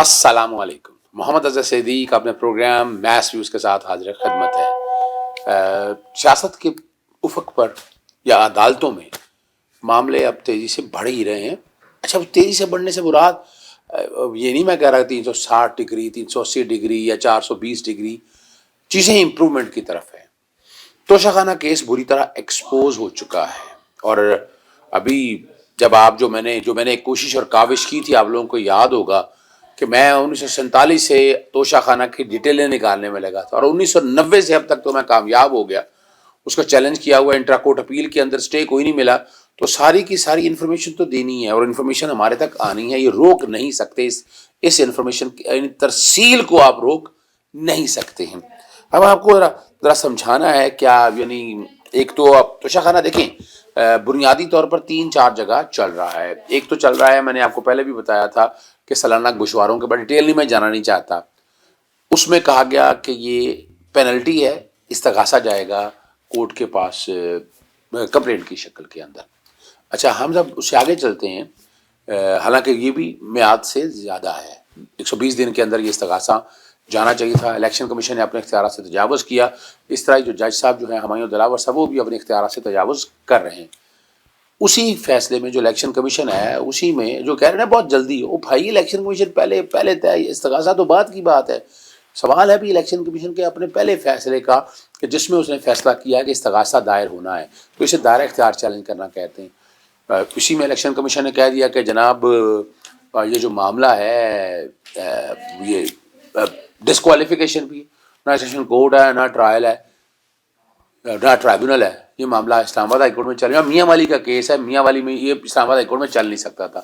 السلام علیکم. محمد اظہر صدیق اپنے پروگرام میس ویوز کے ساتھ حاضر خدمت ہے. سیاست کے افق پر یا عدالتوں میں معاملے اب تیزی سے بڑھ ہی رہے ہیں. اچھا، تیزی سے بڑھنے سے مراد یہ نہیں میں کہہ رہا 360 ڈگری 380 ڈگری یا 420 ڈگری، چیزیں امپرومنٹ کی طرف ہیں. توشہ خانہ کیس بری طرح ایکسپوز ہو چکا ہے، اور ابھی جب آپ جو میں نے ایک کوشش اور کاوش کی تھی، آپ لوگوں کو یاد ہوگا کہ میں 1947 سے توشہ خانہ کی ڈیٹیلیں نکالنے میں لگا تھا، اور 1990 سے اب تک تو میں کامیاب ہو گیا. اس کا چیلنج کیا ہوا انٹرا کورٹ اپیل کے اندر اسٹے کوئی نہیں ملا، تو ساری کی ساری انفارمیشن تو دینی ہے، اور انفارمیشن ہمارے تک آنی ہے. یہ روک نہیں سکتے، اس انفارمیشن کی ترسیل کو آپ روک نہیں سکتے ہیں. اب آپ کو ذرا سمجھانا ہے کیا، یعنی ایک تو آپ توشہ خانہ دیکھیں، بنیادی طور پر 3-4 جگہ چل رہا ہے. ایک تو چل رہا ہے، میں نے آپ کو پہلے بھی بتایا تھا کہ سالانہ گوشواروں کے بعد ڈیٹیل میں جانا نہیں چاہتا. اس میں کہا گیا کہ یہ پینلٹی ہے، استغاثہ جائے گا کورٹ کے پاس کمپلینٹ کی شکل کے اندر. اچھا، ہم جب اس سے آگے چلتے ہیں، حالانکہ یہ بھی میعاد سے زیادہ ہے، 120 دن کے اندر یہ استغاثہ جانا چاہیے تھا. الیکشن کمیشن نے اپنے اختیارات سے تجاوز کیا. اس طرح جو جج صاحب جو ہیں ہمایوں دلاور صاحب، وہ بھی اپنے اختیارات سے تجاوز کر رہے ہیں. اسی فیصلے میں جو الیکشن کمیشن ہے، اسی میں جو کہہ رہے ہیں بہت جلدی ہو بھائی، الیکشن کمیشن پہلے طے، استغاثہ تو بعد کی بات ہے. سوال ہے بھی الیکشن کمیشن کے اپنے پہلے فیصلے کا، کہ جس میں اس نے فیصلہ کیا کہ استغاثہ دائر ہونا ہے، تو اسے دائرہ اختیار چیلنج کرنا کہتے ہیں. اسی میں الیکشن کمیشن نے کہہ دیا کہ جناب یہ جو معاملہ ہے، یہ ڈسکوالیفیکیشن بھی، نہ سیشن کورٹ ہے، نہ ٹرائل ہے، نہ ٹرائبیونل ہے. یہ معاملہ اسلام آباد ہائی کورٹ میں چل رہا ہے. میاں والی کا کیس ہے، میاں والی میں یہ اسلام آباد ہائی کورٹ میں چل نہیں سکتا تھا.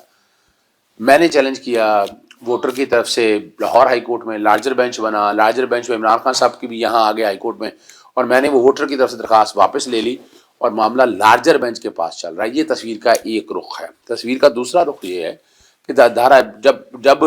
میں نے چیلنج کیا ووٹر کی طرف سے لاہور ہائی کورٹ میں، لارجر بینچ بنا، لارجر بینچ میں عمران خان صاحب کی بھی یہاں آگے ہائی کورٹ میں، اور میں نے وہ ووٹر کی طرف سے درخواست واپس لے لی، اور معاملہ لارجر بینچ کے پاس چل رہا ہے. یہ تصویر کا ایک رخ ہے. تصویر کا دوسرا رخ یہ ہے کہ جب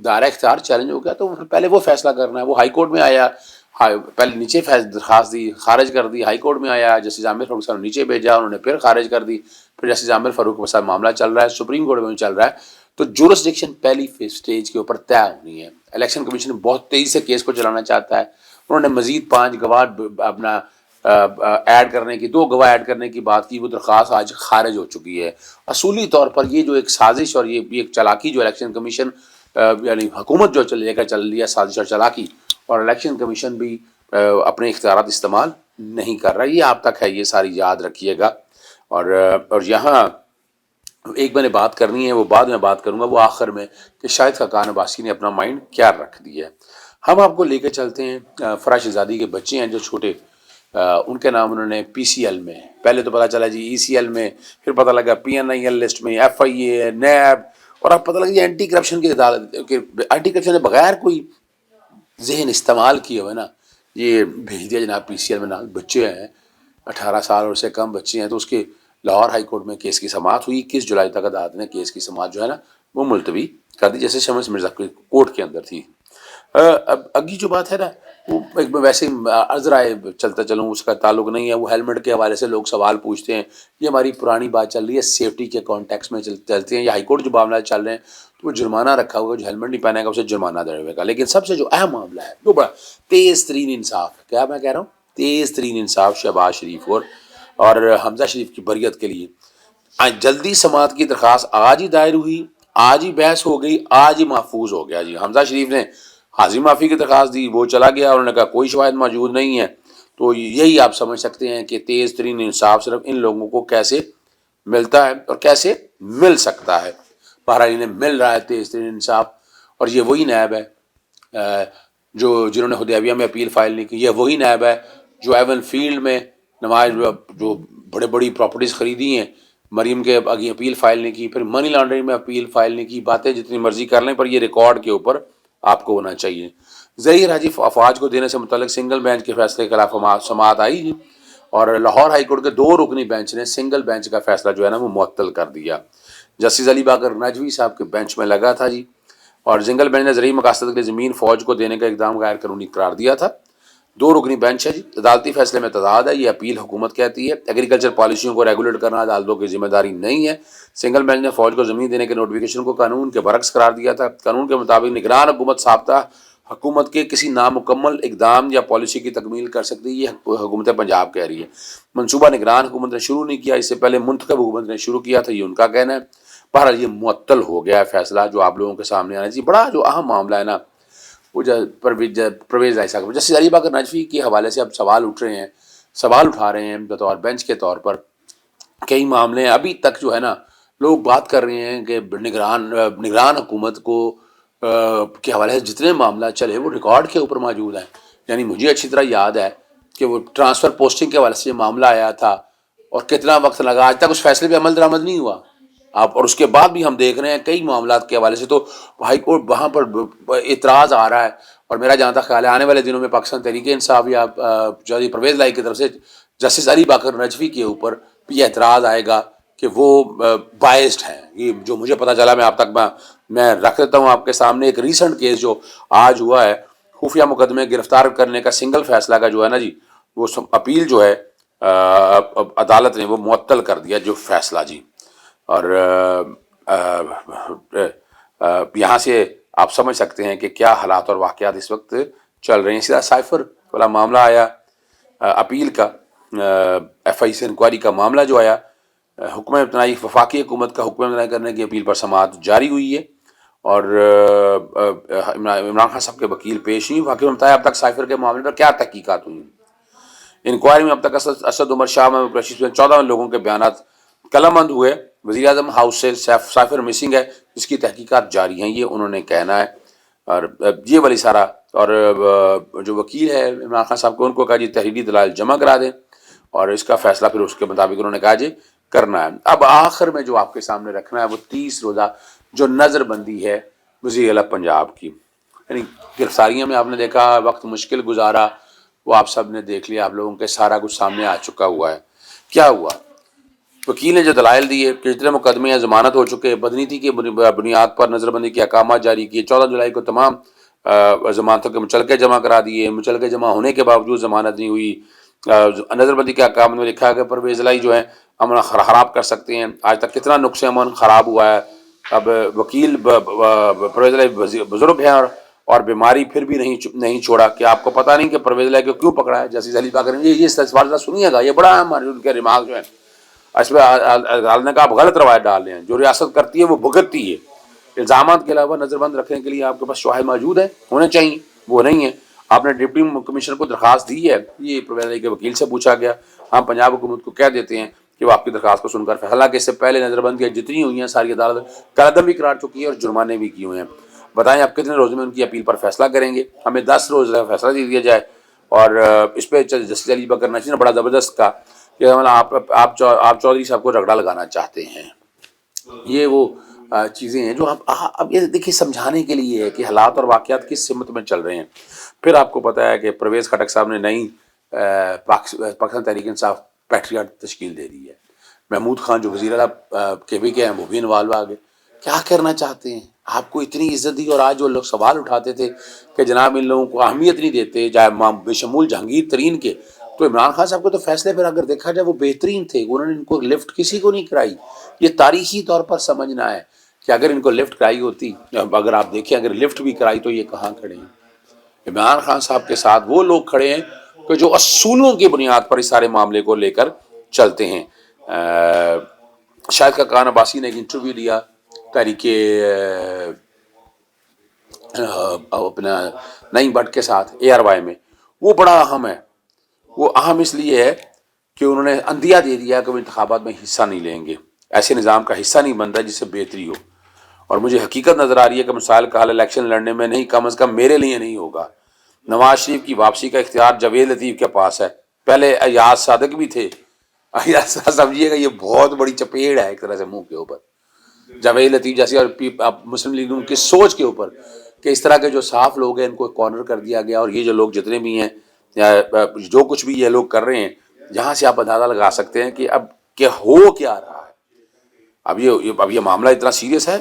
دائرہ اختیار چیلنج ہو گیا تو پہلے وہ فیصلہ کرنا ہے. وہ ہائی کورٹ میں آیا، پہلے نیچے درخواست دی، خارج کر دی. ہائی کورٹ میں آیا، جسٹس عامر فاروق صاحب نے نیچے بھیجا، انہوں نے پھر خارج کر دی. پھر جسٹس عامر فاروق صاحب معاملہ چل رہا ہے، سپریم کورٹ میں چل رہا ہے. تو جورسڈکشن پہلی سٹیج کے اوپر طے ہونی ہے. الیکشن کمیشن بہت تیزی سے کیس کو چلانا چاہتا ہے. انہوں نے مزید 5 گواہ اپنا ایڈ کرنے کی، 2 گواہ ایڈ کرنے کی بات کی. وہ درخواست آج خارج ہو چکی ہے. اصولی طور پر یہ جو ایک سازش اور یہ ایک چلاکی جو الیکشن کمیشن یعنی حکومت جو لے کر چل رہی ہے، سازش اور چلاکی، اور الیکشن کمیشن بھی اپنے اختیارات استعمال نہیں کر رہا. یہ آپ تک ہے، یہ ساری یاد رکھیے گا. اور یہاں ایک میں نے بات کرنی ہے، وہ بعد میں بات کروں گا، وہ آخر میں، کہ شاہد خاقان عباسی نے اپنا مائنڈ کیا رکھ دیا ہے. ہم آپ کو لے کے چلتے ہیں فرا شہزادی کے بچے ہیں جو چھوٹے، ان کے نام انہوں نے پی سی ایل میں، پہلے تو پتہ چلا جی ای سی ایل میں، پھر پتہ لگا پی این آئی ایل لسٹ میں، ایف آئی اے، نیب، اور اب پتہ لگا یہ اینٹی کرپشن کی عدالت، اینٹی کرپشن کے بغیر کوئی ذہن استعمال کیے ہوئے نا یہ بھیج دیا جناب پی سی ایل میں. بچے ہیں 18 سال اور سے کم بچے ہیں. تو اس کے لاہور ہائی کورٹ میں کیس کی سماعت ہوئی. 21 جولائی تک عدالت نے کیس کی سماعت جو ہے نا وہ ملتوی کر دی، جیسے شمس مرزا کی کورٹ کے اندر تھی. اب اگلی جو بات ہے نا، وہ ایک ویسے عذرائے چلتا چلوں، اس کا تعلق نہیں ہے. وہ ہیلمٹ کے حوالے سے لوگ سوال پوچھتے ہیں. یہ ہماری پرانی بات چل رہی ہے، سیفٹی کے کانٹیکس میں چلتے ہیں. یہ ہائی کورٹ جو معاملات چل رہے ہیں تو وہ جرمانہ رکھا ہوا ہے، جو ہیلمٹ نہیں پہنے گا اسے جرمانہ دے گا. لیکن سب سے جو اہم معاملہ ہے وہ بڑا تیز ترین انصاف، کیا میں کہہ رہا ہوں، تیز ترین انصاف شہباز شریف اور حمزہ شریف کی بریت کے لیے. جلدی سماعت کی درخواست آج ہی دائر ہوئی، آج ہی بحث ہو گئی، آج ہی محفوظ ہو گیا. جی حمزہ شریف نے حاضری معافی کی درخواست دی، وہ چلا گیا، انہوں نے کہا کوئی شواہد موجود نہیں ہے. تو یہی آپ سمجھ سکتے ہیں کہ تیز ترین انصاف صرف ان لوگوں کو کیسے ملتا ہے اور کیسے مل سکتا ہے. بہرحال انہیں مل رہا ہے تیز ترین انصاف. اور یہ وہی نیب ہے جنہوں نے حدیبیہ میں اپیل فائل نہیں کی. یہ وہی نیب ہے جو ایون فیلڈ میں نماز جو بڑے بڑی پراپرٹیز خریدی ہیں، مریم کے آگے اپیل فائل نہیں کی، پھر منی لانڈرنگ میں اپیل فائل نہیں کی. باتیں جتنی مرضی کر لیں، پر یہ ریکارڈ کے اوپر آپ کو ہونا چاہیے. زہیر حاجی افواج کو دینے سے متعلق سنگل بینچ کے فیصلے کے خلاف سماعت آئی جی، اور لاہور ہائی کورٹ کے 2 رکنی بینچ نے سنگل بینچ کا فیصلہ جو ہے نا وہ معطل کر دیا. جسٹس علی باقر نجوی صاحب کے بینچ میں لگا تھا جی، اور سنگل بینچ نے زرعی مقاصد کے لیے زمین فوج کو دینے کا اقدام غیر قانونی قرار دیا تھا. 2 رکنی بینچ ہے جی، عدالتی فیصلے میں تضاد ہے، یہ اپیل حکومت کہتی ہے۔ ایگریکلچر پالیسیوں کو ریگولیٹ کرنا عدالتوں کی ذمہ داری نہیں ہے۔ سنگل بینچ نے فوج کو زمین دینے کے نوٹیفیکیشن کو قانون کے برعکس قرار دیا تھا۔ قانون کے مطابق نگران حکومت ضابطہ حکومت کے کسی نامکمل اقدام یا پالیسی کی تکمیل کر سکتی ہے، یہ حکومت پنجاب کہہ رہی ہے۔ منصوبہ نگران حکومت نے شروع نہیں کیا، اس سے پہلے منتخب حکومت نے شروع کیا تھا، یہ ان کا کہنا ہے۔ بہرحال یہ معطل ہو گیا ہے فیصلہ جو آپ لوگوں کے سامنے آنا چاہیے۔ بڑا جو اہم معاملہ ہے نا وہ پرویز عیسیٰ کا جسٹس علی باقر نجوی کے حوالے سے اب سوال اٹھا رہے ہیں بطور بینچ کے طور پر۔ کئی معاملے ہیں ابھی تک جو ہے نا لوگ بات کر رہے ہیں کہ نگران حکومت کو کے حوالے سے جتنے معاملات چلے وہ ریکارڈ کے اوپر موجود ہیں۔ یعنی مجھے اچھی طرح یاد ہے کہ وہ ٹرانسفر پوسٹنگ کے حوالے سے معاملہ آیا تھا اور کتنا وقت لگا، آج تک اس فیصلے پہ عمل درآمد نہیں ہوا۔ اور اس کے بعد بھی ہم دیکھ رہے ہیں کئی معاملات کے حوالے سے تو ہائی کورٹ وہاں پر اعتراض آ رہا ہے، اور میرا جہاں تک خیال ہے آنے والے دنوں میں پاکستان تحریک انصاف یا جج پرویز لائی کی طرف سے جسٹس علی باقر نجوی کے اوپر بھی اعتراض آئے گا کہ وہ بائسڈ ہیں۔ یہ جو مجھے پتہ چلا میں رکھ دیتا ہوں آپ کے سامنے۔ ایک ریسنٹ کیس جو آج ہوا ہے، خفیہ مقدمے گرفتار کرنے کا سنگل فیصلہ کا جو ہے نا جی، وہ اپیل جو ہے عدالت نے وہ معطل کر دیا جو فیصلہ جی۔ اور یہاں سے آپ سمجھ سکتے ہیں کہ کیا حالات اور واقعات اس وقت چل رہے ہیں۔ سیدھا سائفر والا معاملہ آیا، اپیل کا ایف آئی سے انکوائری کا معاملہ جو آیا، حکم امتناعی وفاقی حکومت کا حکم امتناعی کرنے کی اپیل پر سماعت جاری ہوئی ہے، اور عمران خان صاحب کے وکیل پیش نہیں۔ وفاقی بتایا اب تک سائفر کے معاملے پر کیا تحقیقات ہوئی ہیں۔ انکوائری میں اب تک اسد عمر شاہ میں 14 لوگوں کے بیانات قلم بند ہوئے۔ وزیر اعظم ہاؤس سے سائفر مسنگ ہے جس کی تحقیقات جاری ہیں، یہ انہوں نے کہنا ہے۔ اور یہ والی سارا، اور جو وکیل ہے عمران خان صاحب کو، ان کو کہا جی تحریری دلائل جمع کرا دیں، اور اس کا فیصلہ پھر اس کے مطابق انہوں نے کہا جی کرنا ہے۔ اب آخر میں جو آپ کے سامنے رکھنا ہے وہ 30 روزہ جو نظر بندی ہے وزیر اعلیٰ پنجاب کی، یعنی گرفتاریوں میں آپ نے دیکھا وقت مشکل گزارا، وہ آپ سب نے دیکھ لیا، آپ لوگوں کے سارا کچھ سامنے آ چکا ہوا ہے۔ کیا ہوا؟ وکیل نے جو دلائل دیے کہ جتنے مقدمے یا ضمانت ہو چکے، بدنیتی کی بنیاد پر نظر بندی کے احکامات جاری کیے، 14 جولائی کو تمام ضمانتوں کے مچلقے جمع کرا دیے، مچلقے جمع ہونے کے باوجود ضمانت نہیں ہوئی۔ نظر بندی کے احکام میں لکھا ہے کہ پرویز الہی جو ہے امن خراب کر سکتے ہیں۔ آج تک کتنا نقص امن خراب ہوا ہے۔ اب وکیل پرویز الہی بزرگ ہیں اور بیماری پھر بھی نہیں چھوڑا۔ کہ آپ کو پتہ نہیں کہ پرویز الہی کو کیوں پکڑا ہے؟ جسٹس علی باقر نے یہ سوال سنیے گا، یہ بڑا اہم ہے، ان کے ریمارک جو ہے اس پہ عدالت نے کہا آپ غلط روایت ڈال رہے ہیں، جو ریاست کرتی ہے وہ بھگتتی ہے۔ الزامات کے علاوہ نظر بند رکھنے کے لیے آپ کے پاس شواہد موجود ہیں، ہونے چاہیے، وہ نہیں ہیں۔ آپ نے ڈپٹی کمشنر کو درخواست دی ہے، یہ پرویز الہی کے وکیل سے پوچھا گیا۔ ہم پنجاب حکومت کو کہہ دیتے ہیں کہ وہ آپ کی درخواست کو سن کر فیصلہ، کہ اس سے پہلے نظر بندیاں جتنی ہوئی ہیں ساری عدالت قلعدم بھی قرار چکی ہے اور جرمانے بھی کیے ہوئے ہیں۔ بتائیں آپ کتنے روز میں ان کی اپیل پر فیصلہ کریں گے؟ ہمیں 10 روز فیصلہ دے دیا جائے۔ اور اس پہ جسٹس علی باقر نجوی نے بڑا زبردست کہا کہ آپ چودھری صاحب کو رگڑا لگانا چاہتے ہیں۔ یہ وہ چیزیں ہیں جو اب یہ دیکھیے سمجھانے کے لیے ہے کہ حالات اور واقعات کس سمت میں چل رہے ہیں۔ پھر آپ کو پتہ ہے کہ پرویز خٹک صاحب نے نئی پاکستان تحریک انصاف پیٹریاٹ تشکیل دے دی ہے۔ محمود خان جو وزیر اعلیٰ کے بھی ہیں وہ بھی انوالو آ گئے۔ کیا کرنا چاہتے ہیں؟ آپ کو اتنی عزت دی، اور آج جو لوگ سوال اٹھاتے تھے کہ جناب ان لوگوں کو اہمیت نہیں دیتے، چاہے بشمول جہانگیر ترین کے، تو عمران خان صاحب کو تو فیصلے پھر اگر دیکھا جائے وہ بہترین تھے، انہوں نے ان کو لفٹ کسی کو نہیں کرائی۔ یہ تاریخی طور پر سمجھنا ہے کہ اگر ان کو لفٹ کرائی ہوتی، اگر آپ دیکھیں اگر لفٹ بھی کرائی تو یہ کہاں کھڑے ہیں؟ عمران خان صاحب کے ساتھ وہ لوگ کھڑے ہیں کہ جو اصولوں کی بنیاد پر اس سارے معاملے کو لے کر چلتے ہیں۔ شاہد خاقان عباسی نے ایک انٹرویو دیا تحریک اپنا نئی بٹ کے ساتھ ARY میں، وہ بڑا اہم ہے۔ وہ اہم اس لیے ہے کہ انہوں نے عندیہ دے دیا کہ وہ انتخابات میں حصہ نہیں لیں گے، ایسے نظام کا حصہ نہیں بنتا جس سے بہتری ہو۔ اور مجھے حقیقت نظر آ رہی ہے کہ مسائل کا حل الیکشن لڑنے میں نہیں، کم از کم میرے لیے نہیں ہوگا۔ نواز شریف کی واپسی کا اختیار جاوید لطیف کے پاس ہے، پہلے ایاز صادق بھی تھے۔ ایاز صادق سمجھیے گا یہ بہت بڑی چپیڑ ہے ایک طرح سے منہ کے اوپر، جاوید لطیف جیسی اور مسلم لیگ کی سوچ کے اوپر، کہ اس طرح کے جو صاف لوگ ہیں ان کو کارنر کر دیا گیا، اور یہ جو لوگ جتنے بھی ہیں جو کچھ بھی یہ لوگ کر رہے ہیں، یہاں سے آپ اندازہ لگا سکتے ہیں کہ اب کہ ہو کیا رہا ہے۔ اب یہ معاملہ اتنا سیریس ہے،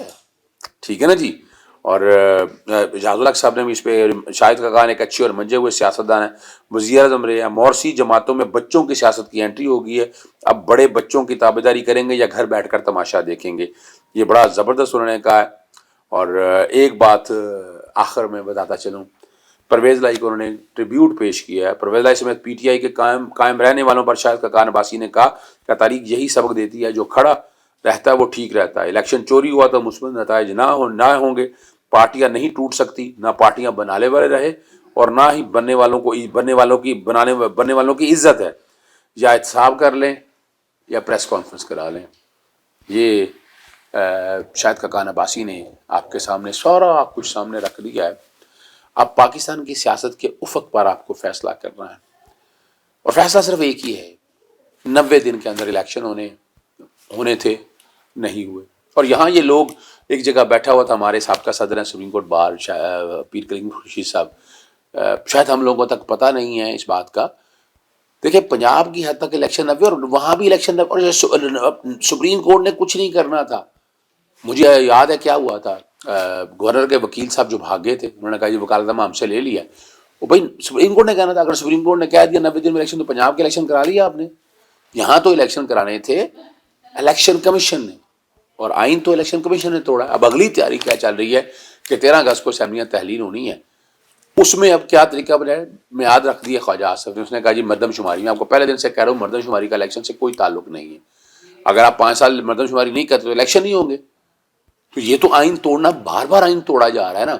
ٹھیک ہے نا جی۔ اور اعجاز الحق صاحب نے بھی اس پہ، شاہد خاقان ایک اچھے اور منجے ہوئے سیاستدان ہیں، وزیر اعظم رہے ہیں، مورسی جماعتوں میں بچوں کی سیاست کی انٹری ہو گئی ہے، اب بڑے بچوں کی تابعداری کریں گے یا گھر بیٹھ کر تماشا دیکھیں گے، یہ بڑا زبردست انہوں نے کہا ہے۔ اور ایک بات آخر میں بتاتا چلوں، پرویز لائی کو انہوں نے ٹریبیوٹ پیش کیا ہے، پرویز لائی سمیت پی ٹی آئی کے قائم رہنے والوں پر شاہد خاقان عباسی نے کہا کہ تاریخ یہی سبق دیتی ہے جو کھڑا رہتا ہے وہ ٹھیک رہتا ہے، الیکشن چوری ہوا تو مثبت نتائج نہ ہوں گے، پارٹیاں نہیں ٹوٹ سکتی، نہ پارٹیاں بنانے والے رہے اور نہ ہی بننے والوں کی عزت ہے، یا احتساب کر لیں یا پریس کانفرنس کرا لیں۔ یہ شاہد خاقان عباسی نے آپ کے سامنے سارا کچھ سامنے رکھ دیا ہے۔ اب پاکستان کی سیاست کے افق پر آپ کو فیصلہ کرنا ہے، اور فیصلہ صرف ایک ہی ہے، 90 دن کے اندر الیکشن ہونے تھے، نہیں ہوئے۔ اور یہاں یہ لوگ، ایک جگہ بیٹھا ہوا تھا ہمارے سابقہ صدر ہیں سپریم کورٹ بار پیر کلیم خورشید صاحب، شاید ہم لوگوں تک پتہ نہیں ہے اس بات کا، دیکھیں پنجاب کی حد تک الیکشن نہ ہوئے اور وہاں بھی الیکشن نہ، اور سپریم کورٹ نے کچھ نہیں کرنا تھا۔ مجھے یاد ہے کیا ہوا تھا، گورنر کے وکیل صاحب جو بھاگ گئے تھے، انہوں نے کہا یہ وکالت نامہ ہم سے لے لیا، وہ بھائی سپریم کورٹ نے کہنا تھا، اگر سپریم کورٹ نے کہہ دیا 90 دن میں الیکشن، تو پنجاب کے الیکشن کرا لیا آپ نے۔ یہاں تو الیکشن کرانے تھے الیکشن کمیشن نے، اور آئین تو الیکشن کمیشن نے توڑا۔ اب اگلی تیاری کیا چل رہی ہے کہ 13 اگست کو اسمبلیاں تحلیل ہونی ہے، اس میں اب کیا طریقہ بنائے، میعاد رکھ دی ہے خواجہ آصف نے، اس نے کہا جی مردم شماری، میں آپ کو پہلے دن سے کہہ رہا ہوں مردم شماری کا الیکشن سے کوئی تعلق نہیں ہے، اگر آپ 5 سال مردم شماری نہیں کرتے تو الیکشن نہیں ہوں گے۔ تو یہ تو آئین توڑنا، بار بار آئین توڑا جا رہا ہے نا۔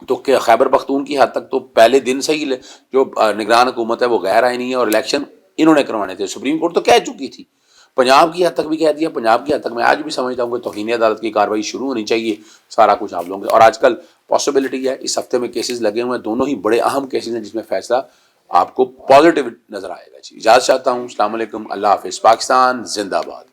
تو خیبر پختون کی حد تک تو پہلے دن سے ہی جو نگران حکومت ہے وہ غیر آئینی ہے، اور الیکشن انہوں نے کروانے تھے، سپریم کورٹ تو کہہ چکی تھی، پنجاب کی حد تک بھی کہہ دیا، پنجاب کی حد تک میں آج بھی سمجھتا ہوں کہ توہین عدالت کی کارروائی شروع ہونی چاہیے، سارا کچھ آپ لوگوں کے، اور آج کل پاسبلٹی ہے اس ہفتے میں کیسز لگے ہوئے ہیں، دونوں ہی بڑے اہم کیسز ہیں جس میں فیصلہ آپ کو پازیٹیو نظر آئے گا۔ جی اجازت چاہتا ہوں، السلام علیکم، اللہ حافظ، پاکستان زندہ باد۔